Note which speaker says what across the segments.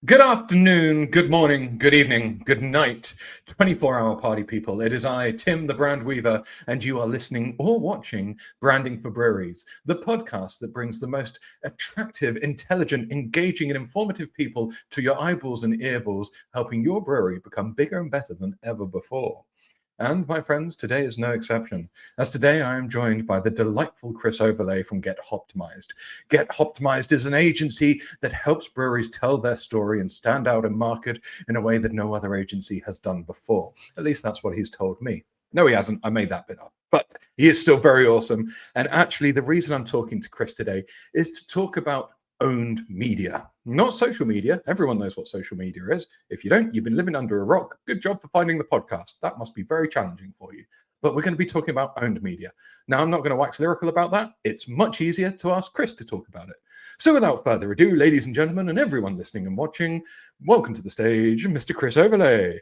Speaker 1: Good afternoon, good morning, good evening, good night, 24-hour party people. It is I, Tim the Brand Weaver, and you are listening or watching Branding for Breweries, the podcast that brings the most attractive, intelligent, engaging, and informative people to your eyeballs and earballs, helping your brewery become bigger and better than ever before. And my friends, today is no exception, as today I am joined by the delightful Chris Overlay from Get Hoptimized. Get Hoptimized is an agency that helps breweries tell their story and stand out in market in a way that no other agency has done before. At least that's what he's told me. No, he hasn't. I made that bit up. But he is still very awesome. And actually, the reason I'm talking to Chris today is to talk about owned media, not social media. Everyone knows what social media is. If you don't, you've been living under a rock. Good job for finding the podcast. That must be very challenging for you. But we're going to be talking about owned media. Now, I'm not going to wax lyrical about that. It's much easier to ask Chris to talk about it. So without further ado, ladies and gentlemen, and everyone listening and watching, welcome to the stage, Mr. Chris Overlay.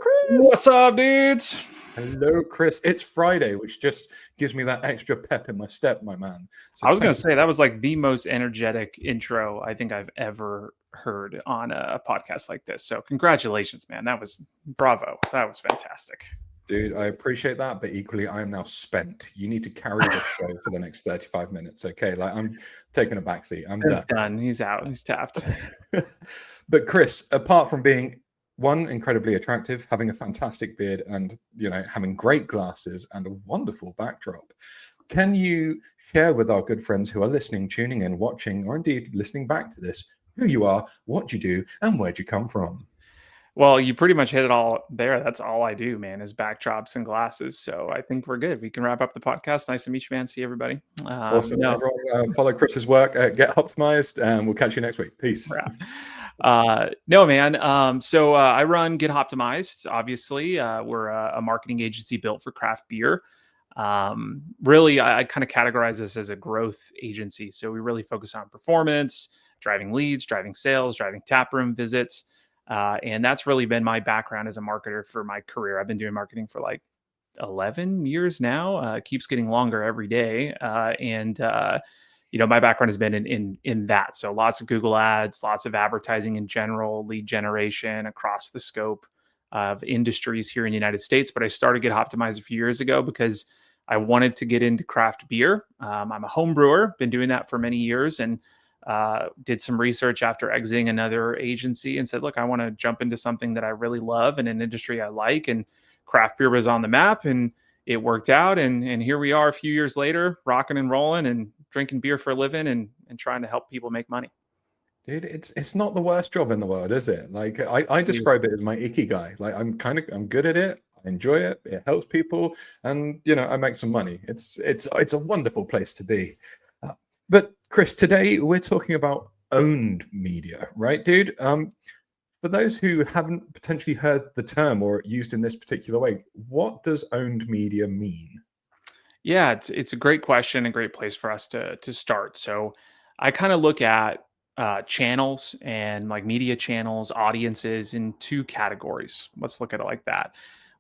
Speaker 1: Chris.
Speaker 2: What's up, dudes?
Speaker 1: Hello, Chris. It's Friday, which just gives me that extra pep in my step, my man. So
Speaker 2: I was going to say that was like the most energetic intro I think I've ever heard on a podcast like this. So congratulations, man. That was bravo. That was fantastic.
Speaker 1: Dude, I appreciate that, but equally, I am now spent. You need to carry this show for the next 35 minutes, okay? Like, I'm taking a backseat. I'm
Speaker 2: done. He's out. He's tapped.
Speaker 1: But Chris, apart from being one, incredibly attractive, having a fantastic beard, and having great glasses and a wonderful backdrop, can you share with our good friends who are listening, tuning in, watching, or indeed listening back to this, who you are, what you do, and where'd you come from?
Speaker 2: Well, you pretty much hit it all there. That's all I do, man, is backdrops and glasses. So I think we're good. We can wrap up the podcast. Nice to meet you, man. See everybody.
Speaker 1: Awesome. No. Everyone, follow Chris's work at Get Hoptimized, and we'll catch you next week. Peace.
Speaker 2: No, man. So I run Get Hoptimized. Obviously, we're a marketing agency built for craft beer. Really, I kind of categorize this as a growth agency. So we really focus on performance, driving leads, driving sales, driving taproom visits. And that's really been my background as a marketer for my career. I've been doing marketing for like 11 years now. It keeps getting longer every day. My background has been in that. So lots of Google ads, lots of advertising in general, lead generation across the scope of industries here in the United States. But I started Get Optimized a few years ago because I wanted to get into craft beer. I'm a home brewer, been doing that for many years, and did some research after exiting another agency and said, look, I want to jump into something that I really love in an industry I like. And craft beer was on the map, and it worked out. And here we are a few years later, rocking and rolling and drinking beer for a living and trying to help people make money.
Speaker 1: Dude, it's not the worst job in the world, is it? Like I describe it as my ikigai. Like I'm good at it. I enjoy it. It helps people, and I make some money. It's a wonderful place to be. But Chris, today we're talking about owned media, right, dude? For those who haven't potentially heard the term or used in this particular way, what does owned media mean?
Speaker 2: Yeah, it's a great question, a great place for us to start. So I kind of look at channels and like media channels, audiences in two categories. Let's look at it like that.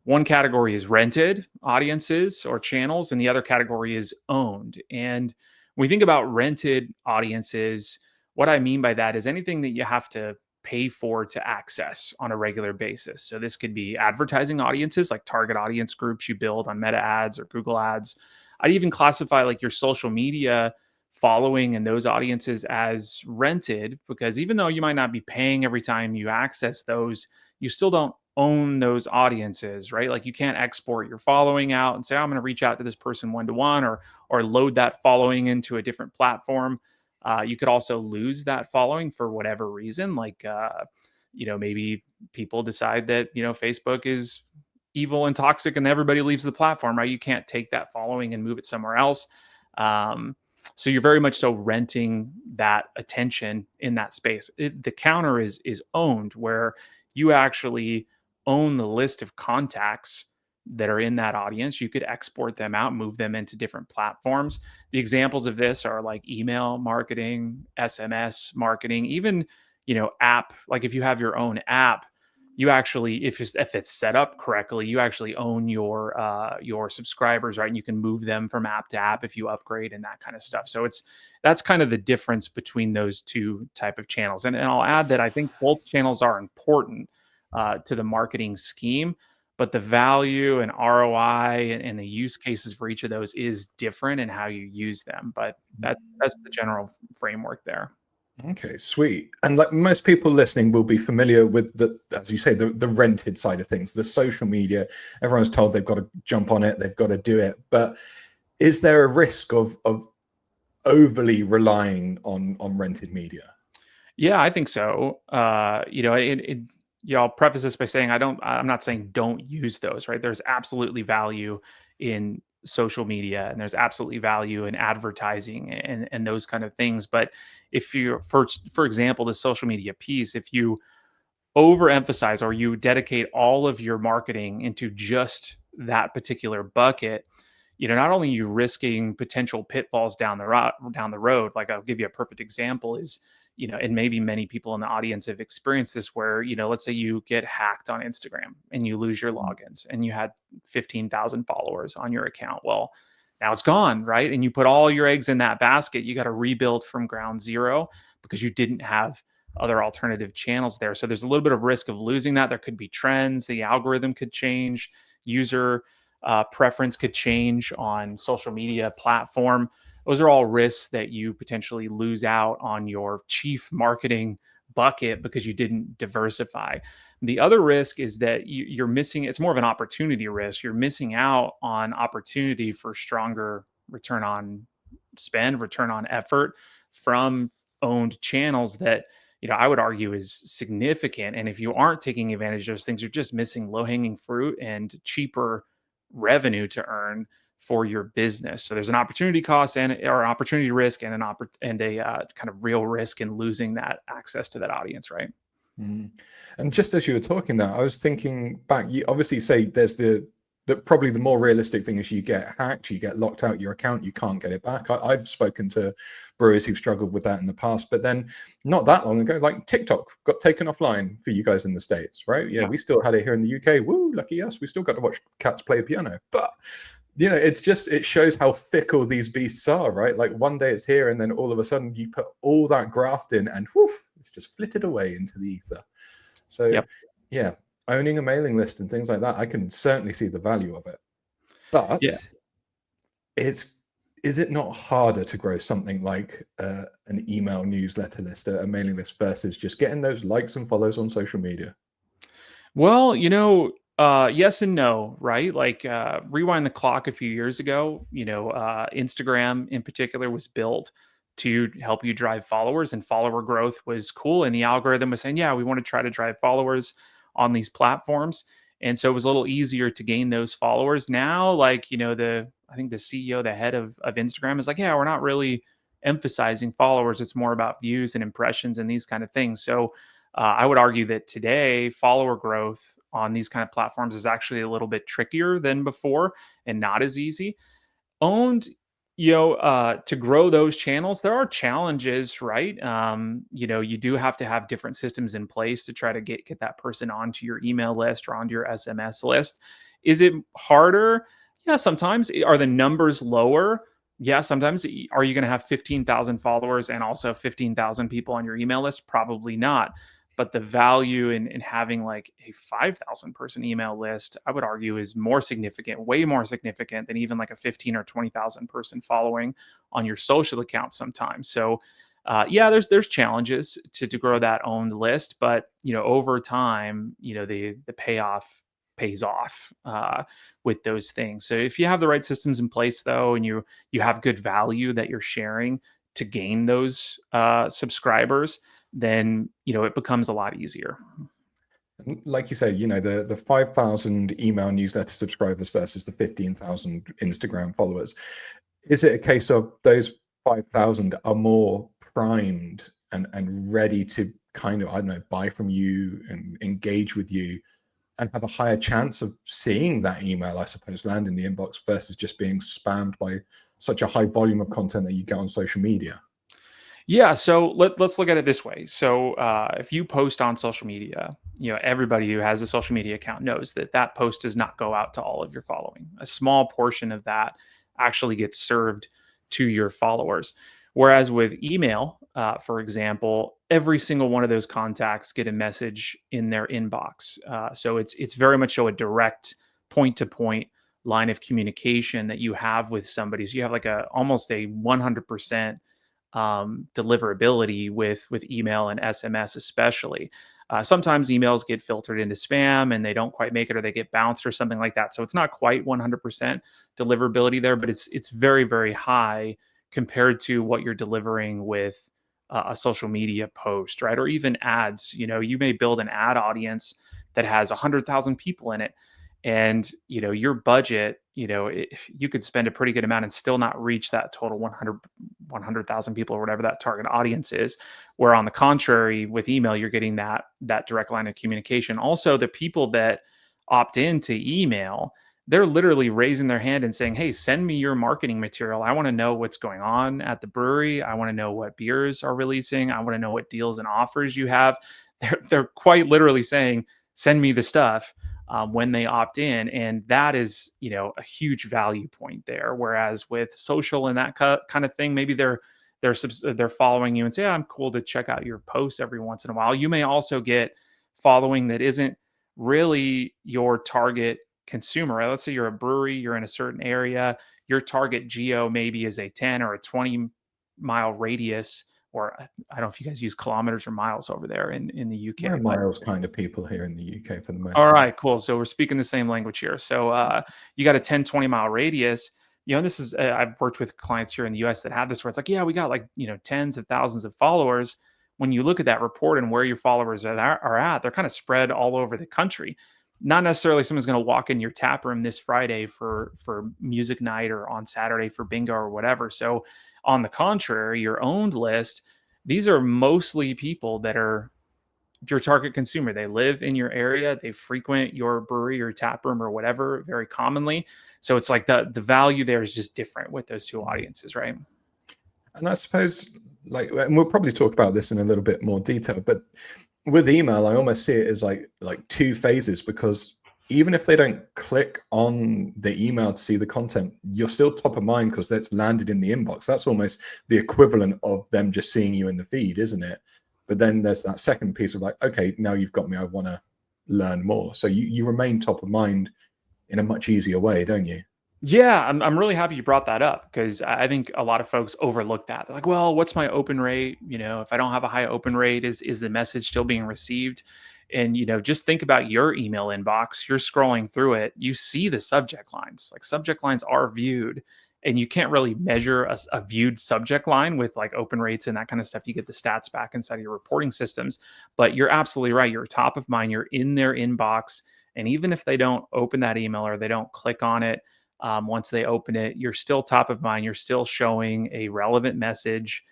Speaker 2: One category is rented audiences or channels, and the other category is owned. And when we think about rented audiences, what I mean by that is anything that you have to pay for to access on a regular basis. So this could be advertising audiences, like target audience groups you build on Meta ads or Google ads. I'd even classify like your social media following and those audiences as rented, because even though you might not be paying every time you access those, you still don't own those audiences, right? Like you can't export your following out and say, I'm going to reach out to this person one-to-one or load that following into a different platform. You could also lose that following for whatever reason, like maybe people decide that Facebook is evil and toxic, and everybody leaves the platform. Right? You can't take that following and move it somewhere else. So you're very much so renting that attention in that space. The counter is owned, where you actually own the list of contacts that are in that audience. You could export them out, move them into different platforms. The examples of this are like email marketing, SMS marketing, even, app. Like if you have your own app, you actually, if it's set up correctly, you actually own your subscribers, right? And you can move them from app to app if you upgrade and that kind of stuff. So that's kind of the difference between those two type of channels. And I'll add that I think both channels are important to the marketing scheme, but the value and ROI and the use cases for each of those is different in how you use them. But that's the general framework there.
Speaker 1: Okay, sweet. And like most people listening will be familiar with the, as you say, the rented side of things, the social media. Everyone's told they've got to jump on it, they've got to do it. But is there a risk of overly relying on rented media?
Speaker 2: Yeah, I think so. I'll preface this by saying I'm not saying don't use those, right? There's absolutely value in social media and there's absolutely value in advertising and those kind of things. But if you, for example, the social media piece, if you overemphasize or you dedicate all of your marketing into just that particular bucket, not only are you risking potential pitfalls down the road. Like I'll give you a perfect example is, and maybe many people in the audience have experienced this where, let's say you get hacked on Instagram and you lose your logins and you had 15,000 followers on your account. Well, now it's gone, right? And you put all your eggs in that basket. You got to rebuild from ground zero because you didn't have other alternative channels there. So there's a little bit of risk of losing that. There could be trends, the algorithm could change, user preference could change on social media platform. Those are all risks that you potentially lose out on your chief marketing bucket because you didn't diversify. The other risk is that you're missing, it's more of an opportunity risk. You're missing out on opportunity for stronger return on spend, return on effort from owned channels that, I would argue is significant. And if you aren't taking advantage of those things, you're just missing low hanging fruit and cheaper revenue to earn for your business. So there's an opportunity cost and or opportunity risk and a kind of real risk in losing that access to that audience, right?
Speaker 1: Mm. And just as you were talking that, I was thinking back, you obviously say there's the probably the more realistic thing is you get hacked, you get locked out your account, you can't get it back. I've spoken to brewers who've struggled with that in the past, but then not that long ago, like TikTok got taken offline for you guys in the States, right? Yeah,
Speaker 2: Yeah.
Speaker 1: we still had it here in the UK. Woo, lucky us. We still got to watch cats play piano. But it shows how fickle these beasts are, right? Like one day it's here and then all of a sudden you put all that graft in and whoof, it's just flitted away into the ether. So
Speaker 2: Yep.
Speaker 1: yeah, owning a mailing list and things like that, I can certainly see the value of it.
Speaker 2: Yeah.
Speaker 1: But is it not harder to grow something like an email newsletter list, a mailing list, versus just getting those likes and follows on social media?
Speaker 2: Well, yes and no, right? Like rewind the clock a few years ago, Instagram in particular was built to help you drive followers and follower growth was cool. And the algorithm was saying, yeah, we want to try to drive followers on these platforms. And so it was a little easier to gain those followers. Now, like, I think the CEO, the head of Instagram is like, yeah, we're not really emphasizing followers. It's more about views and impressions and these kind of things. So I would argue that today follower growth on these kind of platforms is actually a little bit trickier than before and not as easy. Owned, to grow those channels, there are challenges, right? You do have to have different systems in place to try to get that person onto your email list or onto your SMS list. Is it harder? Yeah, sometimes. Are the numbers lower? Yeah, sometimes. Are you going to have 15,000 followers and also 15,000 people on your email list? Probably not. But the value in having like a 5,000 person email list, I would argue, is more significant, way more significant than even like a 15 or 20,000 person following on your social account sometimes. So, yeah, there's challenges to grow that owned list, but over time, the payoff pays off with those things. So if you have the right systems in place, though, and you have good value that you're sharing to gain those subscribers, then it becomes a lot easier.
Speaker 1: Like you say, the 5,000 email newsletter subscribers versus the 15,000 Instagram followers. Is it a case of those 5,000 are more primed and ready to kind of, I don't know, buy from you and engage with you and have a higher chance of seeing that email, I suppose, land in the inbox versus just being spammed by such a high volume of content that you get on social media?
Speaker 2: Yeah, so let's look at it this way. So if you post on social media, everybody who has a social media account knows that that post does not go out to all of your following. A small portion of that actually gets served to your followers. Whereas with email, for example, every single one of those contacts get a message in their inbox. So it's very much so a direct point to point line of communication that you have with somebody. So you have like a almost a 100% deliverability with email and SMS, especially. Sometimes emails get filtered into spam and they don't quite make it, or they get bounced or something like that. So it's not quite 100% deliverability there, but it's very very high compared to what you're delivering with a social media post, right? Or even ads. You may build an ad audience that has 100,000 people in it, and your budget, you could spend a pretty good amount and still not reach that total 100,000 people or whatever that target audience is. Where on the contrary, with email, you're getting that direct line of communication. Also, the people that opt into email, they're literally raising their hand and saying, "Hey, send me your marketing material. I want to know what's going on at the brewery. I want to know what beers are releasing. I want to know what deals and offers you have." They're quite literally saying, "Send me the stuff." When they opt in, and that is a huge value point there. Whereas with social and that kind of thing, maybe they're following you and say, "Yeah, I'm cool to check out your posts every once in a while." You may also get following that isn't really your target consumer, right? Let's say you're a brewery, you're in a certain area, your target geo maybe is a 10 or a 20-mile radius, or I don't know if you guys use kilometers or miles over there in the UK,
Speaker 1: We're
Speaker 2: but
Speaker 1: miles kind of people here in the UK for the most
Speaker 2: all
Speaker 1: part.
Speaker 2: right, cool. So we're speaking the same language here. So you got a 10, 20-mile radius. This is, I've worked with clients here in the US that have this where it's like, yeah, we got like, tens of thousands of followers. When you look at that report and where your followers are at, they're kind of spread all over the country. Not necessarily someone's going to walk in your tap room this Friday for music night or on Saturday for bingo or whatever. So on the contrary, your owned list, these are mostly people that are your target consumer. They live in your area, they frequent your brewery or tap room or whatever very commonly. So it's like the value there is just different with those two audiences, right?
Speaker 1: And I suppose, like, and we'll probably talk about this in a little bit more detail, but with email, I almost see it as like two phases, because even if they don't click on the email to see the content, you're still top of mind because that's landed in the inbox. That's almost the equivalent of them just seeing you in the feed, isn't it? But then there's that second piece of like, okay, now you've got me, I want to learn more. So you remain top of mind in a much easier way, don't you?
Speaker 2: Yeah, I'm really happy you brought that up because I think a lot of folks overlook that. They're like, well, what's my open rate? If I don't have a high open rate, is the message still being received? And just think about your email inbox. You're scrolling through it, you see the subject lines. Like subject lines are viewed, and you can't really measure a viewed subject line with like open rates and that kind of stuff. You get the stats back inside of your reporting systems, but you're absolutely right. You're top of mind. You're in their inbox, and even if they don't open that email or they don't click on it, once they open it, you're still top of mind. You're still showing a relevant message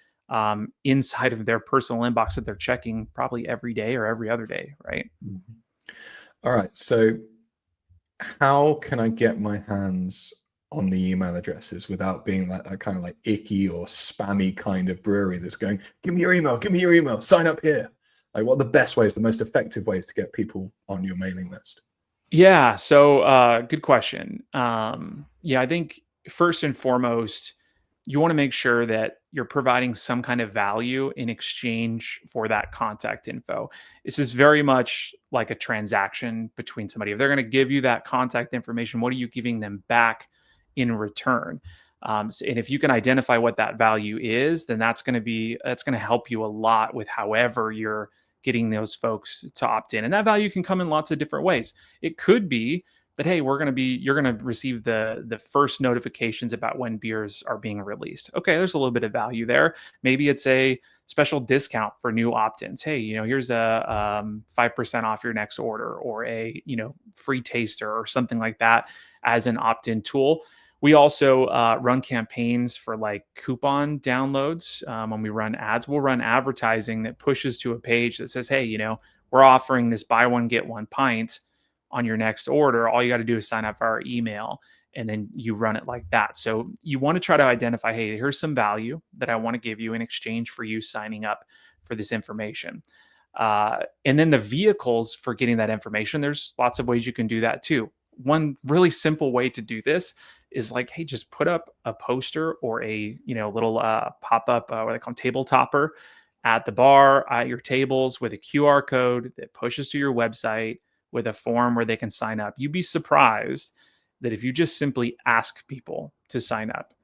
Speaker 2: inside of their personal inbox that they're checking probably every day or every other day, right?
Speaker 1: Mhm. All right. So how can I get my hands on the email addresses without being like that kind of like icky or spammy kind of brewery that's going, give me your email, sign up here. Like, what are the best ways, the most effective ways to get people on your mailing list?
Speaker 2: Yeah. So, good question. Yeah, I think first and foremost, you want to make sure that you're providing some kind of value in exchange for that contact info. This is very much like a transaction between somebody. If they're going to give you that contact information, what are you giving them back in return? And if you can identify what that value is, then that's going to help you a lot with however you're getting those folks to opt in. And that value can come in lots of different ways. It could be that, hey, you're going to receive the first notifications about when beers are being released. Okay, there's a little bit of value there. Maybe it's a special discount for new opt-ins. Hey, here's a 5% off your next order, or a free taster or something like that as an opt-in tool. We also run campaigns for like coupon downloads. When we run ads, we'll run advertising that pushes to a page that says, hey, we're offering this buy one, get one pint on your next order. All you got to do is sign up for our email. and then you run it like that. So you want to try to identify, hey, here's some value that I want to give you in exchange for you signing up for this information. And then the vehicles for getting that information, there's lots of ways you can do that too. One really simple way to do this is like, hey, just put up a poster or a little pop-up, what they call table topper at the bar, at your tables, with a QR code that pushes to your website with a form where they can sign up. You'd be surprised that if you just simply ask people to sign up,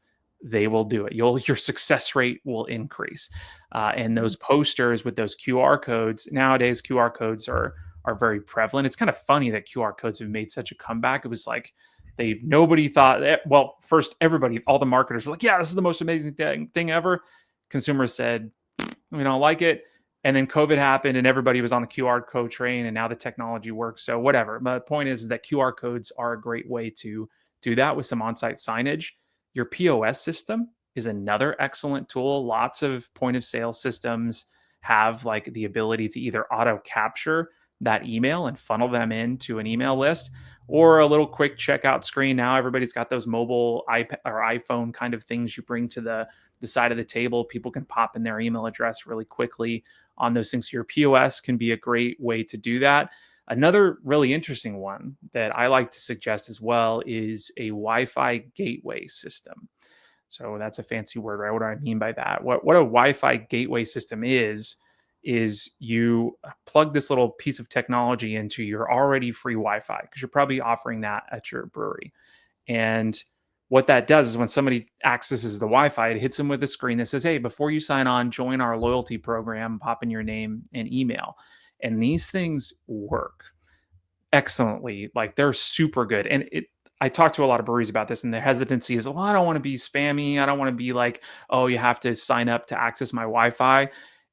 Speaker 2: they will do it. Your success rate will increase. And those posters with those QR codes, nowadays QR codes are very prevalent. It's kind of funny that QR codes have made such a comeback. It was like nobody thought that, well, first everybody, all the marketers were like, yeah, this is the most amazing thing ever. Consumers said, we don't like it. And then COVID happened and everybody was on the QR code train, and now the technology works. So whatever. My point is that QR codes are a great way to do that with some on-site signage. Your POS system is another excellent tool. Lots of point of sale systems have like the ability to either auto capture that email and funnel them into an email list, or a little quick checkout screen. Now everybody's got those mobile iPad or iPhone kind of things you bring to the side of the table. People can pop in their email address really quickly on those things. Your POS can be a great way to do that. Another really interesting one that I like to suggest as well is a Wi-Fi gateway system. So that's a fancy word, right? What do I mean by that? What a Wi-Fi gateway system is you plug this little piece of technology into your already free Wi-Fi, because you're probably offering that at your brewery. And what that does is when somebody accesses the Wi-Fi, it hits them with a screen that says, hey, before you sign on, join our loyalty program, pop in your name and email. And these things work excellently. Like, they're super good. And I talk to a lot of breweries about this, and their hesitancy is, well, I don't want to be spammy. I don't want to be like, oh, you have to sign up to access my Wi-Fi.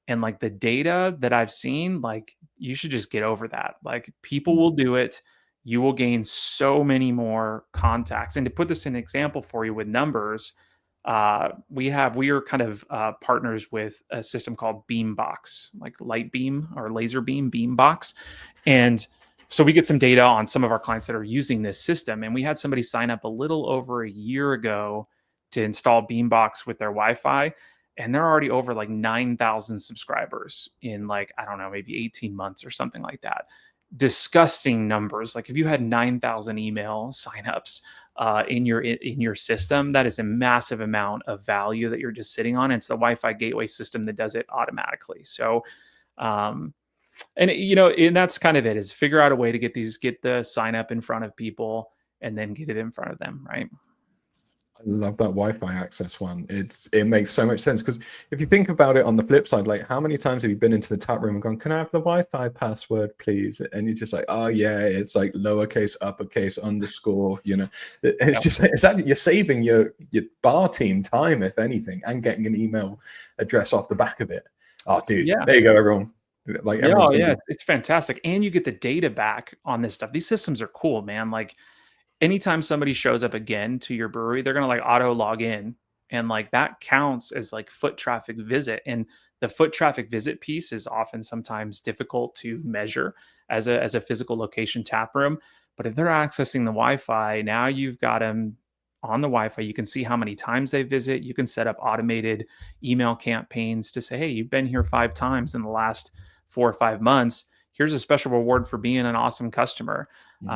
Speaker 2: And like the data that I've seen, like, you should just get over that. Like, people will do it. You will gain so many more contacts. And to put this in example for you with numbers, we are kind of partners with a system called Beambox, like Light Beam or Laser Beam Beambox. And so we get some data on some of our clients that are using this system. And we had somebody sign up a little over a year ago to install Beambox with their Wi-Fi. And they're already over like 9,000 subscribers in, like, I don't know, maybe 18 months or something like that. Disgusting numbers. Like, if you had 9,000 email signups in your system, that is a massive amount of value that you're just sitting on. And it's the Wi-Fi gateway system that does it automatically. So, and that's kind of it, is figure out a way to get the sign up in front of people and then get it in front of them, right?
Speaker 1: I love that Wi-Fi access one. It makes so much sense, because if you think about it on the flip side, like, how many times have you been into the tap room and gone, "Can I have the Wi-Fi password, please?" And you're just like, "Oh yeah, it's like lowercase, uppercase, underscore." It's just, it's that you're saving your bar team time, if anything, and getting an email address off the back of it. Oh, dude,
Speaker 2: Yeah.
Speaker 1: there you go, everyone. Like,
Speaker 2: Yeah,
Speaker 1: everyone's
Speaker 2: oh,
Speaker 1: gonna
Speaker 2: yeah,
Speaker 1: be.
Speaker 2: it's fantastic, and you get the data back on this stuff. These systems are cool, man. Like, anytime somebody shows up again to your brewery, they're gonna like auto log in, and like that counts as like foot traffic visit. And the foot traffic visit piece is often sometimes difficult to measure as a physical location tap room. But if they're accessing the Wi-Fi, now you've got them on the Wi-Fi. You can see how many times they visit. You can set up automated email campaigns to say, hey, you've been here 5 times in the last 4 or 5 months. Here's a special reward for being an awesome customer.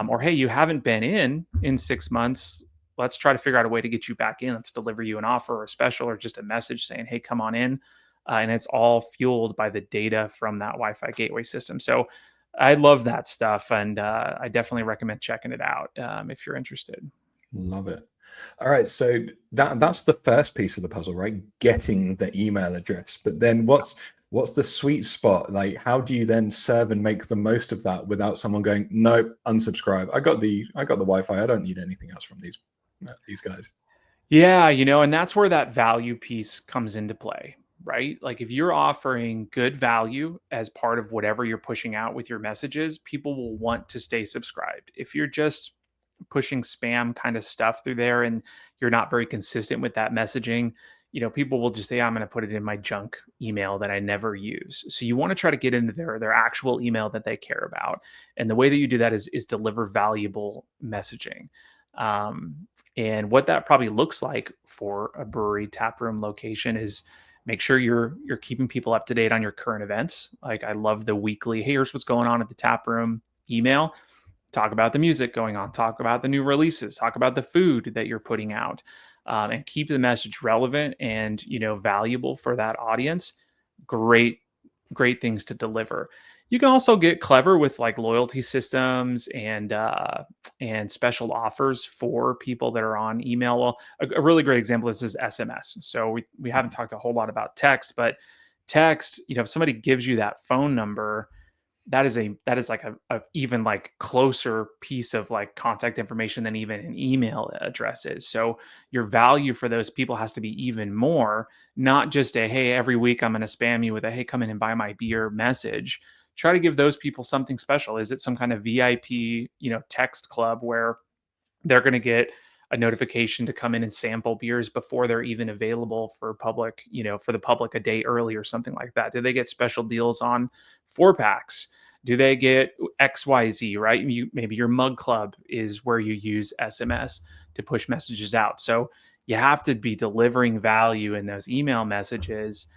Speaker 2: Or, hey, you haven't been in 6 months. Let's try to figure out a way to get you back in. Let's deliver you an offer or a special or just a message saying, hey, come on in. And it's all fueled by the data from that Wi-Fi gateway system. So I love that stuff. And I definitely recommend checking it out if you're interested.
Speaker 1: Love it. All right, so that's the first piece of the puzzle, right? Getting the email address. But then what's the sweet spot? Like, how do you then serve and make the most of that without someone going, "No, unsubscribe. I got the Wi-Fi. I don't need anything else from these guys."
Speaker 2: Yeah, and that's where that value piece comes into play, right? Like, if you're offering good value as part of whatever you're pushing out with your messages, people will want to stay subscribed. If you're just pushing spam kind of stuff through there and you're not very consistent with that messaging, people will just say, I'm going to put it in my junk email that I never use. So you want to try to get into their actual email that they care about. And the way that you do that is deliver valuable messaging. And what that probably looks like for a brewery taproom location is make sure you're keeping people up to date on your current events. Like I love the weekly, hey, here's what's going on at the taproom email. Talk about the music going on, talk about the new releases, talk about the food that you're putting out, and keep the message relevant and valuable for that audience. Great, great things to deliver. You can also get clever with like loyalty systems and special offers for people that are on email. Well, a really great example of this is SMS. So we haven't talked a whole lot about text, but text, if somebody gives you that phone number, that is like a even like closer piece of like contact information than even an email address is. So your value for those people has to be even more, not just a hey, every week I'm going to spam you with a hey, come in and buy my beer message. Try to give those people something special. Is it some kind of VIP, text club where they're going to get a notification to come in and sample beers before they're even available for public, for the public a day early or something like that? Do they get special deals on 4 packs? Do they get XYZ, right? Maybe your mug club is where you use SMS to push messages out. So you have to be delivering value in those email messages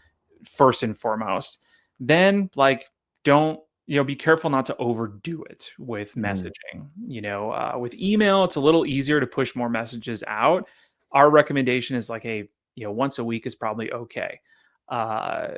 Speaker 2: first and foremost. Then like don't be careful not to overdo it with
Speaker 1: Mm.
Speaker 2: messaging. With email, it's a little easier to push more messages out. Our recommendation is like once a week is probably okay. Uh,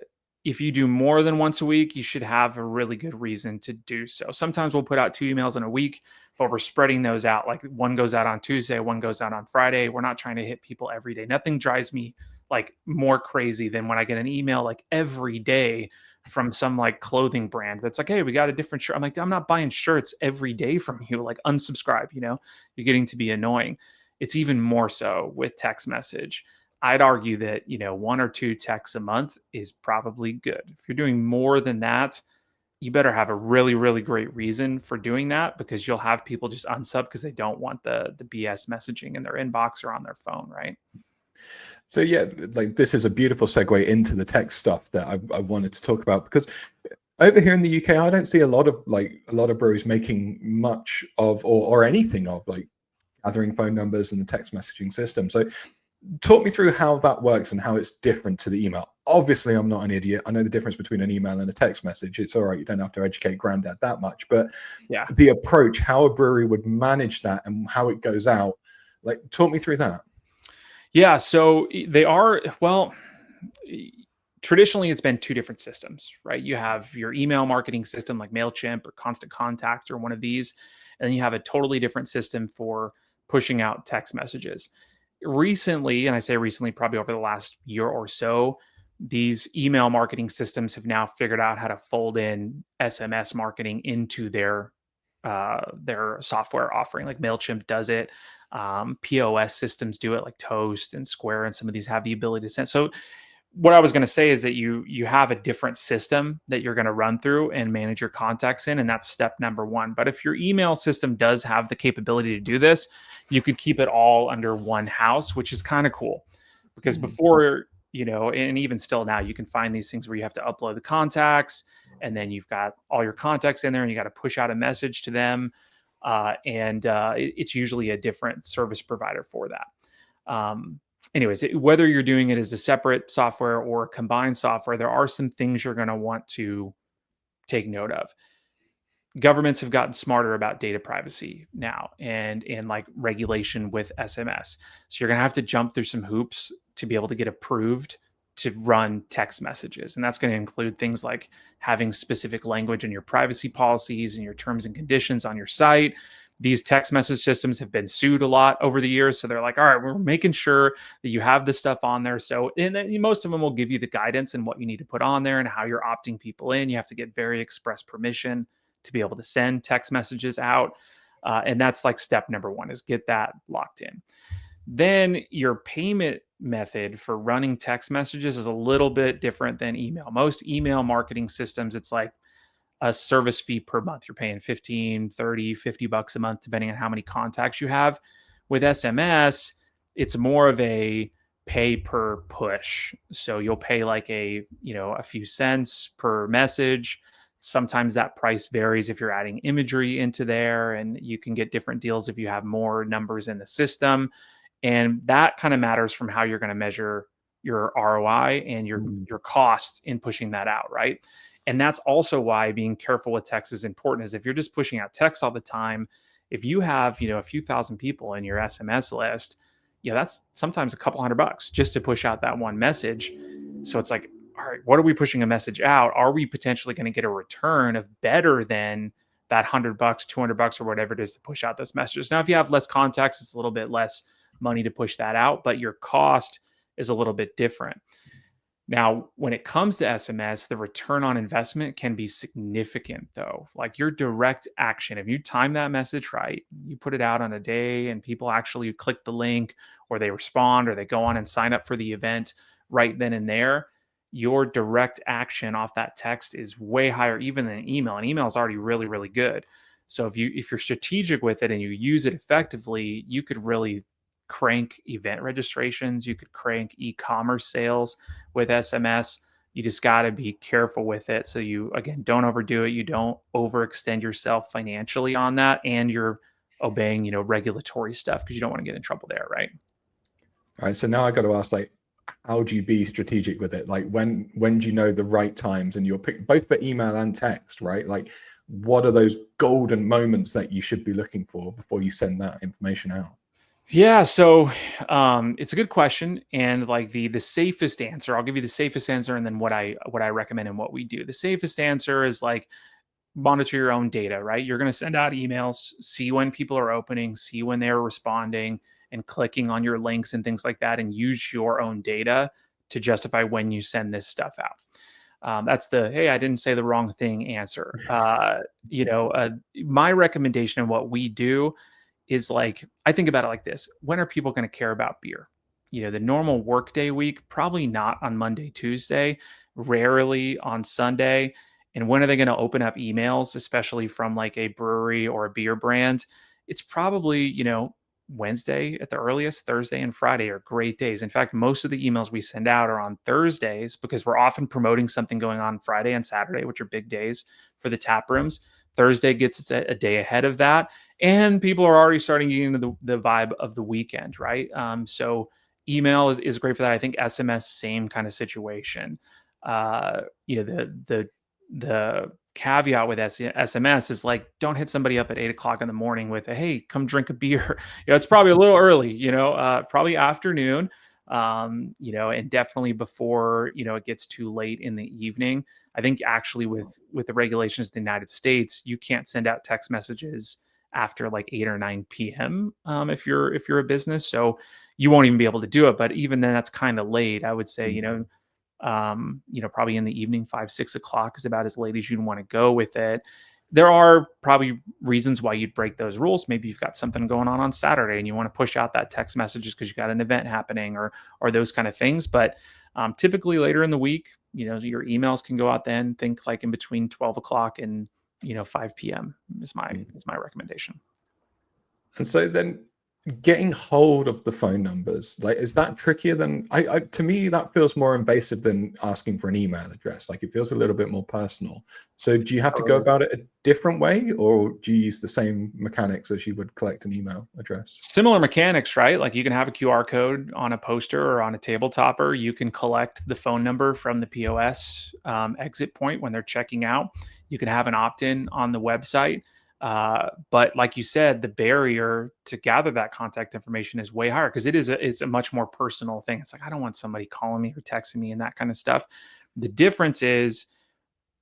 Speaker 2: if you do more than once a week, you should have a really good reason to do so. Sometimes we'll put out 2 emails in a week, but we're spreading those out. Like one goes out on Tuesday, one goes out on Friday. We're not trying to hit people every day. Nothing drives me like more crazy than when I get an email like every day from some like clothing brand that's like, hey, we got a different shirt. I'm like, I'm not buying shirts every day from you. Like, unsubscribe, you're getting to be annoying. It's even more so with text message. I'd argue that, 1 or 2 texts a month is probably good. If you're doing more than that, you better have a really, really great reason for doing that, because you'll have people just unsub because they don't want the BS messaging in their inbox or on their phone, right?
Speaker 1: So yeah, like this is a beautiful segue into the tech stuff that I wanted to talk about, because over here in the UK, I don't see a lot of breweries making much of or anything of like gathering phone numbers and the text messaging system. So talk me through how that works and how it's different to the email. Obviously, I'm not an idiot. I know the difference between an email and a text message. It's all right. You don't have to educate granddad that much. But
Speaker 2: Yeah.
Speaker 1: the approach, how a brewery would manage that and how it goes out, like talk me through that.
Speaker 2: Yeah. So they are, well, traditionally it's been 2 different systems, right? You have your email marketing system like MailChimp or Constant Contact or one of these, and then you have a totally different system for pushing out text messages. Recently, and I say recently, probably over the last year or so, these email marketing systems have now figured out how to fold in SMS marketing into their software offering. Like MailChimp does it. POS systems do it, like Toast and Square, and some of these have the ability to send. So what I was going to say is that you have a different system that you're going to run through and manage your contacts in, and that's step number one. But if your email system does have the capability to do this, you could keep it all under one house, which is kind of cool. Because before, and even still now, you can find these things where you have to upload the contacts, and then you've got all your contacts in there, and you got to push out a message to them, and it's usually a different service provider for that. Anyways, whether you're doing it as a separate software or combined software, there are some things you're going to want to take note of. Governments have gotten smarter about data privacy now and like regulation with SMS. So you're going to have to jump through some hoops to be able to get approved to run text messages. And that's going to include things like having specific language in your privacy policies and your terms and conditions on your site. These text message systems have been sued a lot over the years. So they're like, all right, we're making sure that you have this stuff on there. So, and then most of them will give you the guidance and what you need to put on there and how you're opting people in. You have to get very express permission to be able to send text messages out. And that's like step number one, is get that locked in. Then your payment method for running text messages is a little bit different than email. Most email marketing systems, it's like a service fee per month. You're paying 15, 30, $50 a month, depending on how many contacts you have. With SMS, it's more of a pay per push. So you'll pay like a few cents per message Sometimes that price varies if you're adding imagery into there, and you can get different deals if you have more numbers in the system. And that kind of matters from how you're going to measure your ROI and your costs in pushing that out, right? And that's also why being careful with text is important. Is if you're just pushing out text all the time, if you have, a few thousand people in your SMS list, that's sometimes a couple $100 just to push out that one message. So it's like, all right, what are we pushing a message out? Are we potentially going to get a return of better than that $100, $200, or whatever it is to push out those messages? Now, if you have less context, it's a little bit less money to push that out, but your cost is a little bit different. Now, when it comes to SMS, the return on investment can be significant, though. Like your direct action, if you time that message right, you put it out on a day and people actually click the link or they respond or they go on and sign up for the event right then and there, your direct action off that text is way higher even than email. And email is already really, really good. So if you're strategic with it and you use it effectively, you could really crank event registrations, you could crank e-commerce sales with SMS. You just got to be careful with it. So you, again, don't overdo it. You don't overextend yourself financially on that. And you're obeying, regulatory stuff because you don't want to get in trouble there. Right.
Speaker 1: All right. So now I got to ask, like, how do you be strategic with it? Like when do you know the right times? And you're both for email and text, right? Like what are those golden moments that you should be looking for before you send that information out?
Speaker 2: Yeah, so it's a good question, and like the safest answer, I'll give you the safest answer, and then what I recommend and what we do. The safest answer is like monitor your own data, right? You're going to send out emails, see when people are opening, see when they're responding and clicking on your links and things like that, and use your own data to justify when you send this stuff out. That's the hey, I didn't say the wrong thing answer. My recommendation and what we do is like, I think about it like this. When are people going to care about beer? The normal workday week, probably not on Monday, Tuesday, rarely on Sunday. And when are they going to open up emails, especially from like a brewery or a beer brand? It's probably, Wednesday at the earliest. Thursday and Friday are great days. In fact, most of the emails we send out are on Thursdays because we're often promoting something going on Friday and Saturday, which are big days for the tap rooms. Thursday gets a day ahead of that, and people are already starting to get into the vibe of the weekend, right? So email is great for that. I think SMS, same kind of situation. The caveat with SMS is like, don't hit somebody up at 8 o'clock in the morning with a, hey, come drink a beer. It's probably a little early, probably afternoon, and definitely before, it gets too late in the evening. I think actually with the regulations in the United States, you can't send out text messages after like 8 or 9 p.m. If you're a business, so you won't even be able to do it. But even then, that's kind of late. I would say, probably in the evening, 5, 6 o'clock is about as late as you'd want to go with it. There are probably reasons why you'd break those rules. Maybe you've got something going on Saturday and you want to push out that text messages because you got an event happening or those kind of things. But typically later in the week, your emails can go out then. Think like in between 12 o'clock and 5 p.m. is my recommendation.
Speaker 1: And so then getting hold of the phone numbers, like, is that trickier than to me, that feels more invasive than asking for an email address. Like it feels a little bit more personal. So do you have to go about it a different way, or do you use the same mechanics as you would collect an email address?
Speaker 2: Similar mechanics, right? Like you can have a QR code on a poster or on a table topper. You can collect the phone number from the POS exit point when they're checking out. You can have an opt-in on the website. But like you said, the barrier to gather that contact information is way higher because it's a much more personal thing. It's like, I don't want somebody calling me or texting me and that kind of stuff. The difference is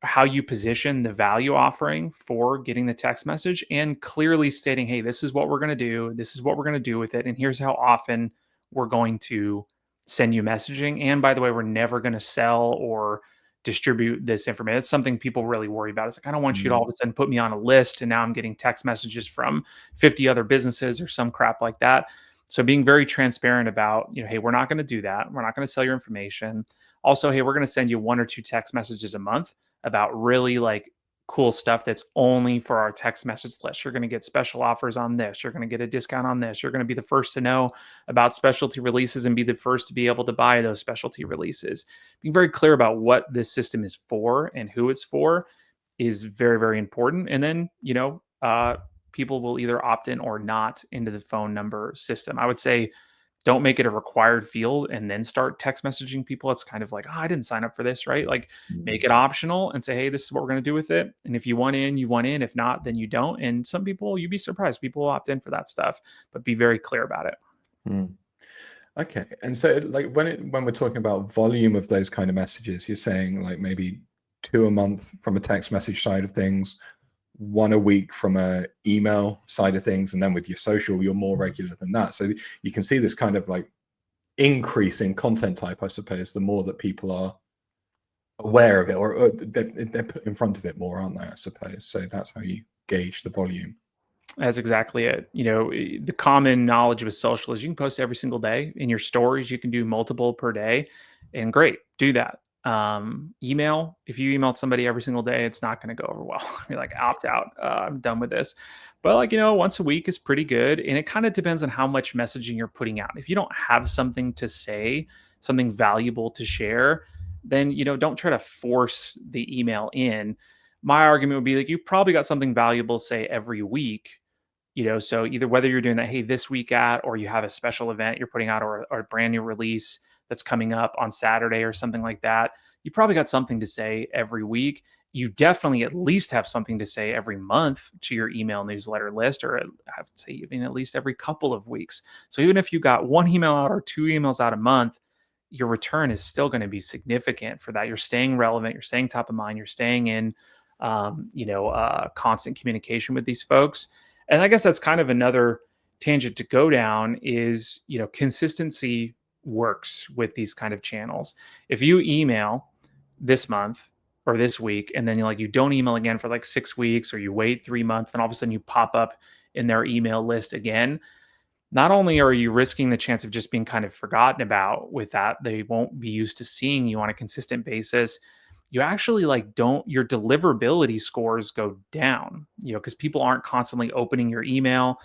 Speaker 2: how you position the value offering for getting the text message and clearly stating, hey, this is what we're going to do. This is what we're going to do with it. And here's how often we're going to send you messaging. And by the way, we're never going to sell or distribute this information. It's something people really worry about. It's like, I don't want you to all of a sudden put me on a list and now I'm getting text messages from 50 other businesses or some crap like that. So being very transparent about, hey, we're not going to do that. We're not going to sell your information. Also, hey, we're going to send you 1 or 2 text messages a month about really like cool stuff that's only for our text message list. You're going to get special offers on this. You're going to get a discount on this. You're going to be the first to know about specialty releases and be the first to be able to buy those specialty releases. Being very clear about what this system is for and who it's for is very, very important. And then, people will either opt in or not into the phone number system. I would say don't make it a required field and then start text messaging people. It's kind of like, oh, I didn't sign up for this, right? Like make it optional and say, hey, this is what we're going to do with it. And if you want in, you want in. If not, then you don't. And some people, you'd be surprised, people will opt in for that stuff, but be very clear about it.
Speaker 1: Mm. Okay. And so like when we're talking about volume of those kind of messages, you're saying like maybe two a month from a text message side of things, one a week from a email side of things, and then with your social, you're more regular than that. So you can see this kind of like increase in content type, I suppose, the more that people are aware of it, or they're put in front of it more, aren't they? I suppose. So that's how you gauge the volume.
Speaker 2: That's exactly it. The common knowledge with social is you can post every single day in your stories. You can do multiple per day, and great, do that. Email, if you email somebody every single day, it's not going to go over well. You're like, opt out. I'm done with this. But like, once a week is pretty good. And it kind of depends on how much messaging you're putting out. If you don't have something to say, something valuable to share, then, don't try to force the email in. My argument would be like, you probably got something valuable to say every week. So either whether you're doing that, hey, this week at, or you have a special event you're putting out, or a brand new release that's coming up on Saturday or something like that, you probably got something to say every week. You definitely at least have something to say every month to your email newsletter list, or I would say even at least every couple of weeks. So even if you got one email out or two emails out a month, your return is still going to be significant for that. You're staying relevant, you're staying top of mind, you're staying in, constant communication with these folks. And I guess that's kind of another tangent to go down is, consistency works with these kind of channels. If you email this month or this week, and then you don't email again for like 6 weeks, or you wait 3 months, and all of a sudden you pop up in their email list again, not only are you risking the chance of just being kind of forgotten about with that, they won't be used to seeing you on a consistent basis. You actually don't, your deliverability scores go down, because people aren't constantly opening your email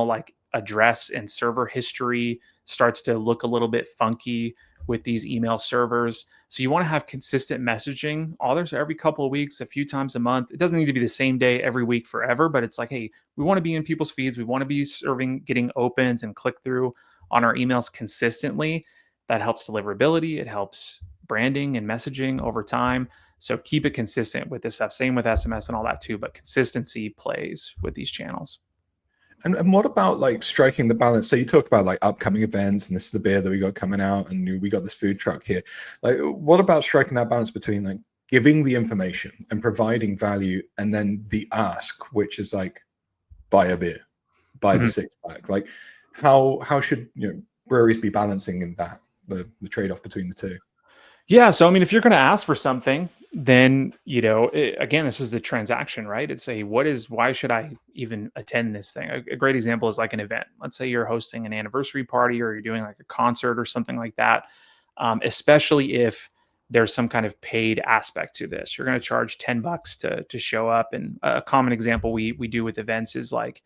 Speaker 2: like address and server history starts to look a little bit funky with these email servers. So you want to have consistent messaging, others every couple of weeks, a few times a month. It doesn't need to be the same day every week forever, but it's like, hey, we want to be in people's feeds. We want to be getting opens and click through on our emails consistently. That helps deliverability. It helps branding and messaging over time. So keep it consistent with this stuff. Same with SMS and all that too, but consistency plays with these channels.
Speaker 1: And what about like striking the balance? So you talk about like upcoming events, and this is the beer that we got coming out, and we got this food truck here. Like, what about striking that balance between like giving the information and providing value, and then the ask, which is like buy a beer, buy the six pack? Like, how should breweries be balancing in that the trade off between the two?
Speaker 2: Yeah. So, I mean, if you're going to ask for something, then, again, this is the transaction, right? It's why should I even attend this thing? A great example is like an event. Let's say you're hosting an anniversary party, or you're doing like a concert or something like that. Especially if there's some kind of paid aspect to this, you're going to charge $10 to show up. And a common example we do with events is like,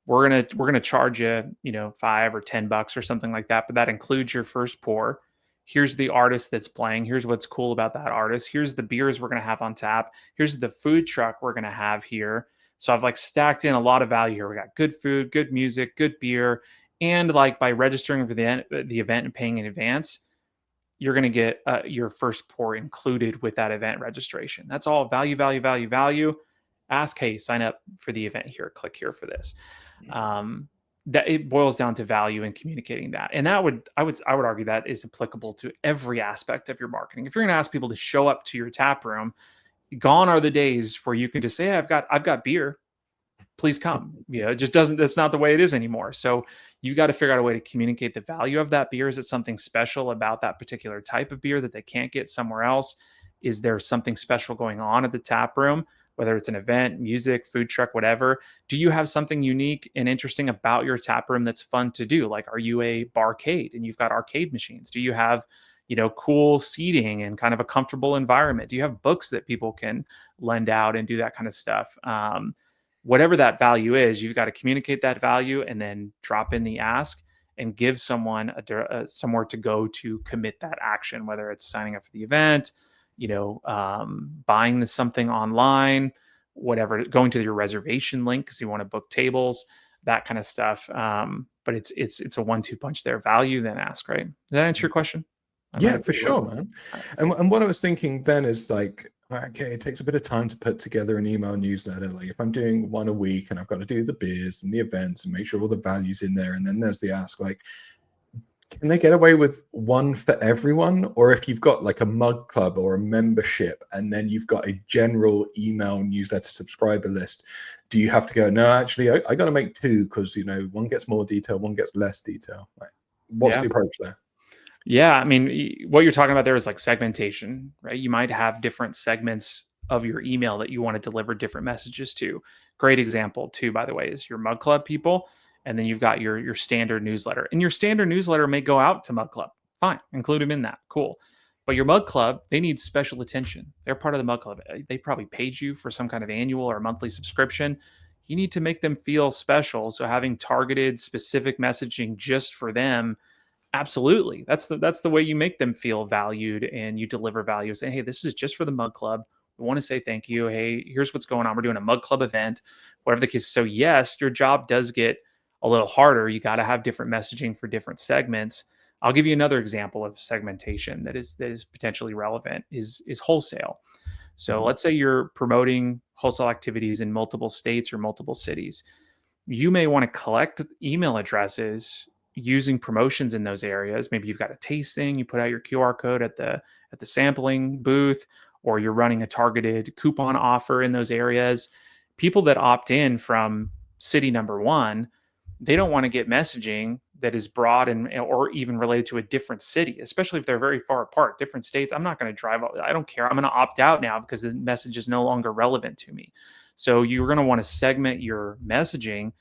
Speaker 2: we're gonna charge you, $5 or $10 or something like that, but that includes your first pour. Here's the artist that's playing. Here's what's cool about that artist. Here's the beers we're gonna have on tap. Here's the food truck we're gonna have here. So I've like stacked in a lot of value here. We got good food, good music, good beer, and like by registering for the event and paying in advance, you're going to get your first pour included with that event registration. That's all value, value, value, value. Ask, hey, sign up for the event here. Click here for this. That it boils down to value and communicating that. And I would argue that is applicable to every aspect of your marketing. If you're going to ask people to show up to your tap room, gone are the days where you can just say, hey, I've got beer, please come. It just doesn't, that's not the way it is anymore. So you got to figure out a way to communicate the value of that beer. Is it something special about that particular type of beer that they can't get somewhere else? Is there something special going on at the tap room, whether it's an event, music, food truck, whatever? Do you have something unique and interesting about your tap room that's fun to do? Like, are you a barcade and you've got arcade machines? Do you have, cool seating and kind of a comfortable environment? Do you have books that people can lend out and do that kind of stuff? Whatever that value is, you've got to communicate that value and then drop in the ask and give someone somewhere to go to commit that action, whether it's signing up for the event, buying something online, whatever, going to your reservation link because you want to book tables, that kind of stuff. But it's a 1-2 punch there: value, then ask. Right? Does that answer your question? I might
Speaker 1: Yeah,
Speaker 2: have
Speaker 1: for sure, man. And what I was thinking then is like, okay, it takes a bit of time to put together an email newsletter. Like if I'm doing one a week and I've got to do the beers and the events and make sure all the value's in there, and then there's the ask, like, can they get away with one for everyone? Or if you've got like a mug club or a membership, and then you've got a general email newsletter subscriber list, do you have to go, no, actually, I got to make two because, one gets more detail, one gets less detail. Like, what's
Speaker 2: Yeah.
Speaker 1: the approach there?
Speaker 2: Yeah, I mean, what you're talking about there is like segmentation, right? You might have different segments of your email that you want to deliver different messages to. Great example too, by the way, is your Mug Club people, and then you've got your standard newsletter. And your standard newsletter may go out to Mug Club. Fine, include them in that. Cool. But your Mug Club, they need special attention. They're part of the Mug Club. They probably paid you for some kind of annual or monthly subscription. You need to make them feel special. So having targeted specific messaging just for them. Absolutely. That's the way you make them feel valued and you deliver value. Saying, hey, this is just for the Mug Club. We want to say thank you. Hey, here's what's going on. We're doing a Mug Club event, whatever the case. So yes, your job does get a little harder. You got to have different messaging for different segments. I'll give you another example of segmentation that is potentially relevant is wholesale. So
Speaker 1: Mhm.
Speaker 2: let's say you're promoting wholesale activities in multiple states or multiple cities. You may want to collect email addresses using promotions in those areas. Maybe you've got a tasting, you put out your QR code at the sampling booth, or you're running a targeted coupon offer in those areas. People that opt in from city number one, they don't want to get messaging that is broad and or even related to a different city, especially if they're very far apart, different states. I'm not going to drive. I don't care. I'm going to opt out now because the message is no longer relevant to me. So you're going to want to segment your messaging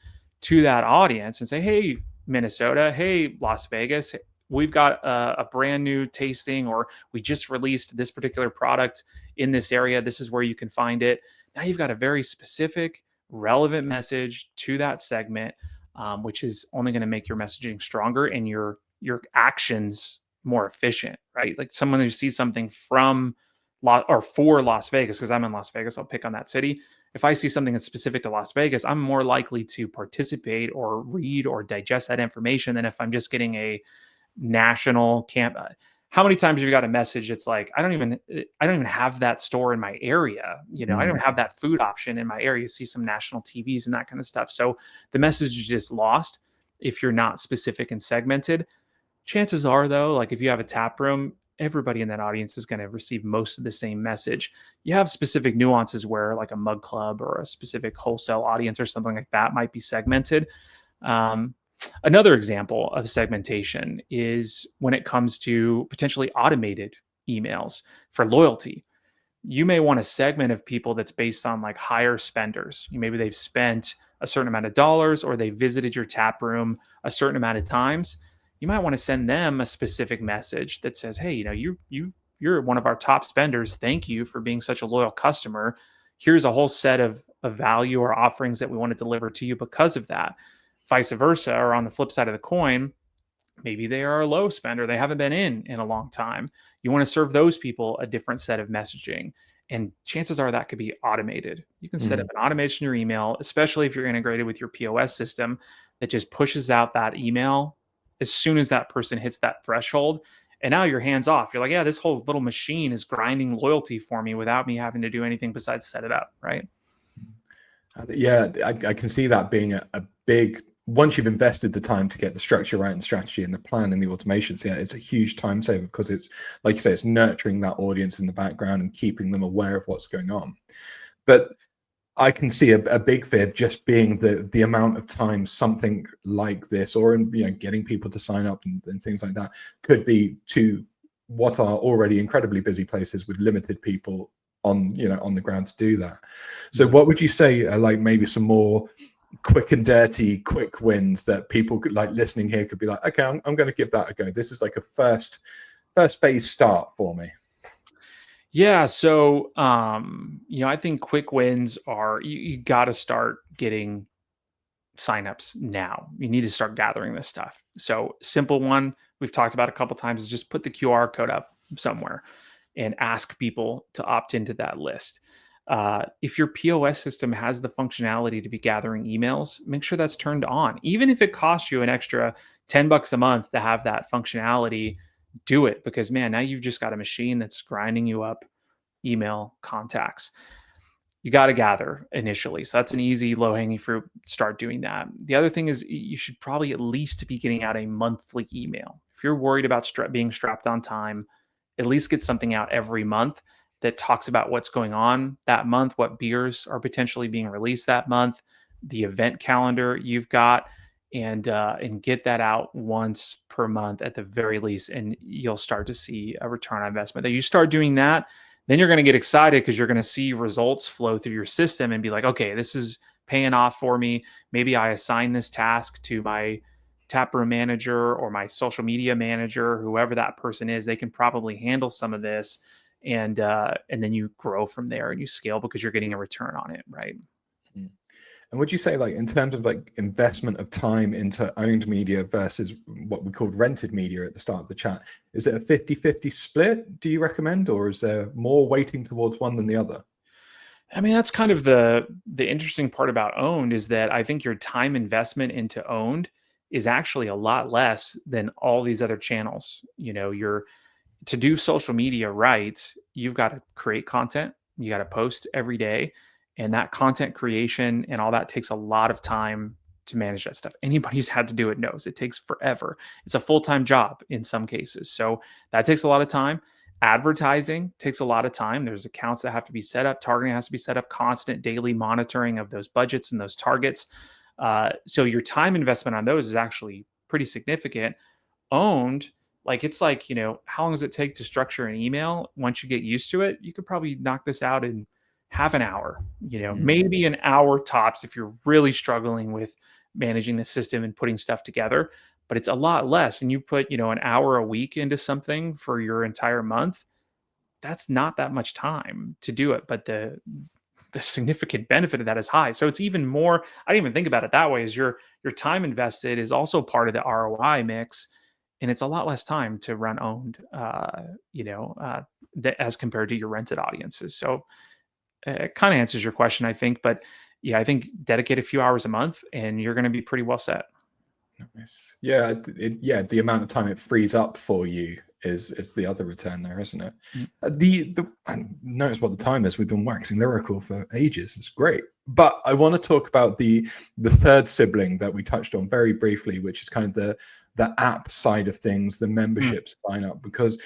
Speaker 2: to that audience and say, hey, Minnesota, hey, Las Vegas, we've got a brand new tasting, or we just released this particular product in this area. This is where you can find it. Now you've got a very specific, relevant message to that segment, which is only going to make your messaging stronger and your actions more efficient, right? Like someone who sees something from or for Las Vegas, because I'm in Las Vegas, I'll pick on that city. If I see something that's specific to Las Vegas, I'm more likely to participate or read or digest that information than if I'm just getting a national camp. How many times have you got a message? It's like, I don't even have that store in my area. I don't
Speaker 1: Mm.
Speaker 2: have that food option in my area. You see some national TVs and that kind of stuff. So the message is just lost if you're not specific and segmented. Chances are, though, like if you have a tap room, everybody in that audience is going to receive most of the same message. You have specific nuances where, like a mug club or a specific wholesale audience or something like that, might be segmented. Um, Another example of segmentation is when it comes to potentially automated emails for loyalty. You may want a segment of people that's based on like higher spenders. Maybe they've spent a certain amount of dollars or they visited your tap room a certain amount of times. You might want to send them a specific message that says, "Hey, you're one of our top spenders. Thank you for being such a loyal customer. Here's a whole set of value or offerings that we want to deliver to you because of that." Vice versa, or on the flip side of the coin, maybe they are a low spender. They haven't been in a long time. You want to serve those people a different set of messaging. And chances are that could be automated. You can set up
Speaker 1: Mm.
Speaker 2: an automation in your email, especially if you're integrated with your POS system that just pushes out that email as soon as that person hits that threshold. And now you're hands off. You're like, yeah, this whole little machine is grinding loyalty for me without me having to do anything besides set it up. Right.
Speaker 1: Yeah, I can see that being a big, once you've invested the time to get the structure right and strategy and the plan and the automations, yeah, it's a huge time saver because it's, like you say, it's nurturing that audience in the background and keeping them aware of what's going on. But I can see a big fear just being the amount of time something like this, or getting people to sign up and things like that, could be to what are already incredibly busy places with limited people on the ground to do that. So,
Speaker 2: Mhm.
Speaker 1: what would you say are like maybe some more quick and dirty, quick wins that people could, like, listening here, could be like, okay, I'm going to give that a go. This is like a first phase start for me.
Speaker 2: Yeah, so I think quick wins are you got to start getting signups now. You need to start gathering this stuff. So simple one we've talked about a couple times is just put the QR code up somewhere. and ask people to opt into that list. If your POS system has the functionality to be gathering emails, make sure that's turned on. Even if it costs you an extra $10 a month to have that functionality, do it, because man, now you've just got a machine that's grinding you up email contacts. You got to gather initially. So that's an easy low hanging fruit. Start doing that. The other thing is you should probably at least be getting out a monthly email. If you're worried about being strapped on time, at least get something out every month that talks about what's going on that month, what beers are potentially being released that month, the event calendar you've got, and get that out once per month at the very least, and you'll start to see a return on investment. That you start doing that, then you're going to get excited because you're going to see results flow through your system and be like, okay, this is paying off for me. Maybe I assign this task to my taproom manager or my social media manager, whoever that person is. They can probably handle some of this, and then you grow from there and you scale because you're getting a return on it, right?
Speaker 1: Mm. And would you say, like, in terms of like investment of time into owned media versus what we called rented media at the start of the chat, is it a 50-50 split, do you recommend, or is there more weighting towards one than the other?
Speaker 2: I mean, that's kind of the interesting part about owned, is that I think your time investment into owned is actually a lot less than all these other channels. You know, you're to do social media right, you've got to create content, you got to post every day, and that content creation and all that takes a lot of time to manage that stuff. Anybody who's had to do it knows it takes forever. It's a full-time job in some cases. So that takes a lot of time. Advertising takes a lot of time. There's accounts that have to be set up, targeting has to be set up, constant daily monitoring of those budgets and those targets. So your time investment on those is actually pretty significant. Owned, like, it's like, how long does it take to structure an email? Once you get used to it, you could probably knock this out in half an hour,
Speaker 1: Mm.
Speaker 2: maybe an hour tops if you're really struggling with managing the system and putting stuff together. But it's a lot less. And you put, an hour a week into something for your entire month, that's not that much time to do it. But the significant benefit of that is high. So it's even more, I didn't even think about it that way, is your time invested is also part of the ROI mix, and it's a lot less time to run owned, as compared to your rented audiences. So it kind of answers your question, I think. But yeah, I think dedicate a few hours a month, and you're going to be pretty well set.
Speaker 1: Nice. Yeah, yeah, the amount of time it frees up for you is the other return there, isn't it?
Speaker 2: Mm.
Speaker 1: The I notice what the time is. We've been waxing lyrical for ages. It's great, but I want to talk about the third sibling that we touched on very briefly, which is kind of the app side of things, the
Speaker 2: Mm.
Speaker 1: membership sign up. Because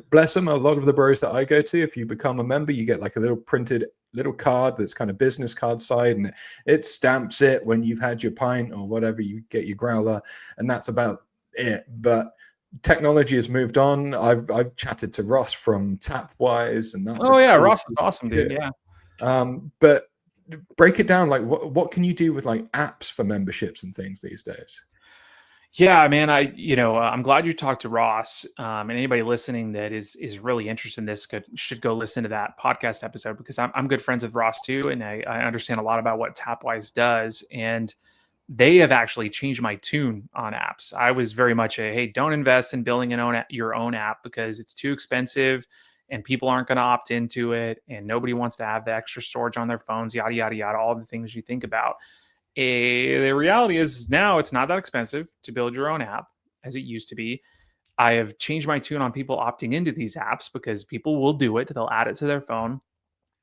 Speaker 1: bless them, a lot of the breweries that I go to, if you become a member, you get like a little printed little card that's kind of business card side, and it stamps it when you've had your pint or whatever, you get your growler, and that's about it. But technology has moved on. I've chatted to Ross from Tapwise, and that's a
Speaker 2: Oh yeah,
Speaker 1: cool
Speaker 2: Ross is awesome, dude.
Speaker 1: kit.
Speaker 2: Yeah.
Speaker 1: But break it down, like what can you do with like apps for memberships and things these days?
Speaker 2: Yeah, man. I'm glad you talked to Ross. And anybody listening that is really interested in this should go listen to that podcast episode, because I'm good friends with Ross too, and I understand a lot about what Tapwise does, and they have actually changed my tune on apps. I was very much a, hey, don't invest in building your own app because it's too expensive and people aren't going to opt into it, and nobody wants to have the extra storage on their phones, yada yada yada, all the things you think about. The reality is now it's not that expensive to build your own app as it used to be. I have changed my tune on people opting into these apps because people will do it. They'll add it to their phone.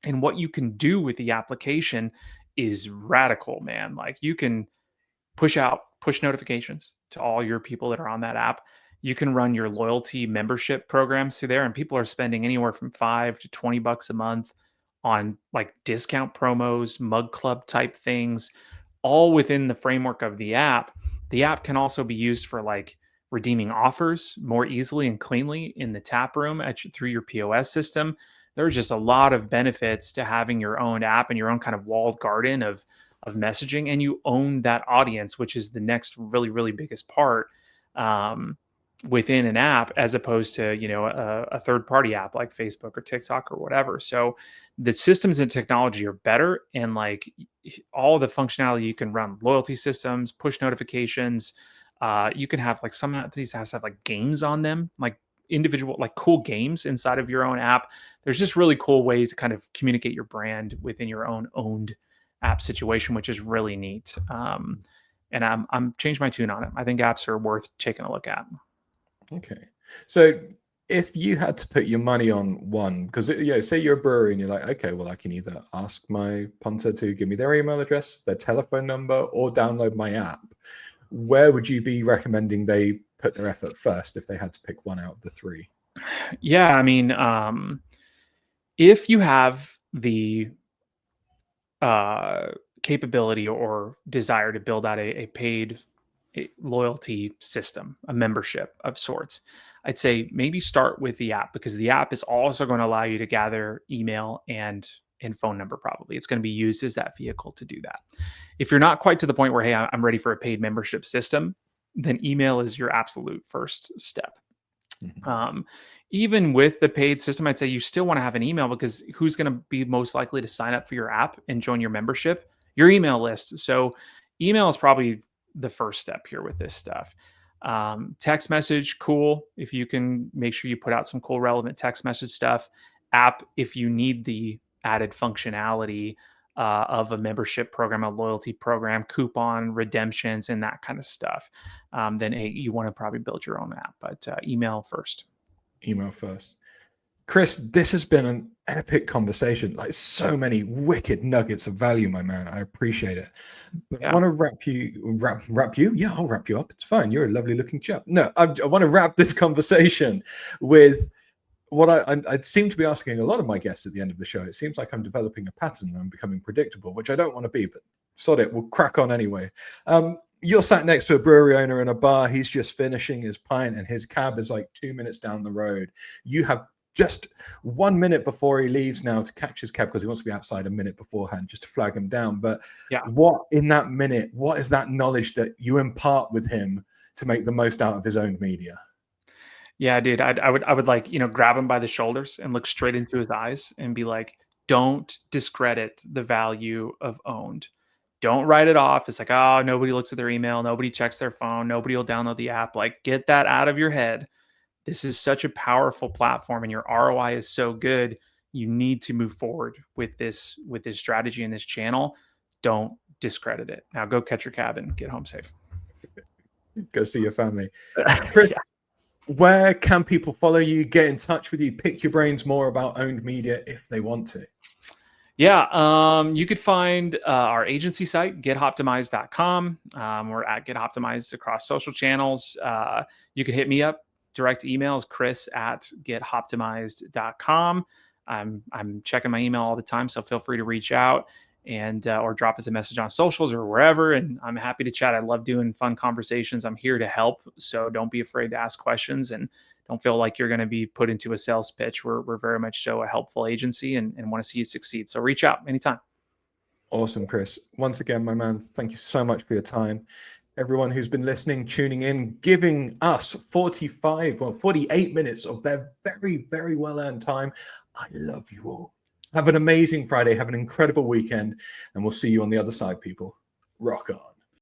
Speaker 2: And what you can do with the application is radical, man. Like, you can push notifications to all your people that are on that app. You can run your loyalty membership programs through there, and people are spending anywhere from 5 to $20 a month on like discount promos, mug club type things, all within the framework of the app. The app can also be used for like redeeming offers more easily and cleanly in the tap room through your POS system. There's just a lot of benefits to having your own app and your own kind of walled garden of messaging, and you own that audience, which is the next really, really biggest part, um, within an app, as opposed to a third party app like Facebook or TikTok or whatever. So the systems and technology are better, and like all the functionality, you can run loyalty systems, push notifications. You can have like some of these apps have like games on them, like individual, like cool games inside of your own app. There's just really cool ways to kind of communicate your brand within your own owned app situation, which is really neat. And I'm changed my tune on it. I think apps are worth taking a look at.
Speaker 1: Okay. So if you had to put your money on one, because say you're a brewery and you're like, okay, well, I can either ask my punter to give me their email address, their telephone number, or download my app, where would you be recommending they put their effort first if they had to pick one out of the three?
Speaker 2: Yeah, I mean, if you have the capability or desire to build out a paid loyalty system, a membership of sorts, I'd say maybe start with the app, because the app is also going to allow you to gather email and phone number. Probably it's going to be used as that vehicle to do that. If you're not quite to the point where, hey, I'm ready for a paid membership system, then email is your absolute first step. Um, Even with the paid system, I'd say you still want to have an email, because who's going to be most likely to sign up for your app and join your membership? Your email list. So email is probably the first step here with this stuff. Text message, cool. If you can make sure you put out some cool, relevant text message stuff. App, if you need the added functionality of a membership program, a loyalty program, coupon redemptions, and that kind of stuff, then hey, you want to probably build your own app. But email first.
Speaker 1: Email first. Chris, this has been an epic conversation. Like, so many wicked nuggets of value, my man. I appreciate it. But I want to wrap you. Yeah, I'll wrap you up. It's fine. You're a lovely looking chap. No, I want to wrap this conversation with what I seem to be asking a lot of my guests at the end of the show. It seems like I'm developing a pattern and I'm becoming predictable, which I don't want to be, but sod it, we'll crack on anyway. You're sat next to a brewery owner in a bar. He's just finishing his pint and his cab is like 2 minutes down the road. You have just 1 minute before he leaves now to catch his cab, because he wants to be outside a minute beforehand, just to flag him down. But what in that minute, what is that knowledge that you impart with him to make the most out of his own media?
Speaker 2: Yeah, dude, I would like, grab him by the shoulders and look straight into his eyes and be like, don't discredit the value of owned. Don't write it off. It's like, oh, nobody looks at their email, nobody checks their phone, nobody will download the app. Like, get that out of your head. This is such a powerful platform and your ROI is so good. You need to move forward with this strategy and this channel. Don't discredit it. Now go catch your cab and get home safe.
Speaker 1: Go see your family. Chris, where can people follow you, get in touch with you, pick your brains more about owned media if they want to?
Speaker 2: Yeah, you could find our agency site, gethoptimized.com. We're at Get Hoptimized across social channels. You could hit me up. Direct emails, chris@gethoptimized.com. I'm checking my email all the time, so feel free to reach out and or drop us a message on socials or wherever. And I'm happy to chat. I love doing fun conversations. I'm here to help, so don't be afraid to ask questions and don't feel like you're going to be put into a sales pitch. We're very much so a helpful agency and want to see you succeed. So reach out anytime.
Speaker 1: Awesome, Chris. Once again, my man, thank you so much for your time. Everyone who's been listening, tuning in, giving us 48 minutes of their very, very well-earned time. I love you all. Have an amazing Friday. Have an incredible weekend. And we'll see you on the other side, people. Rock on.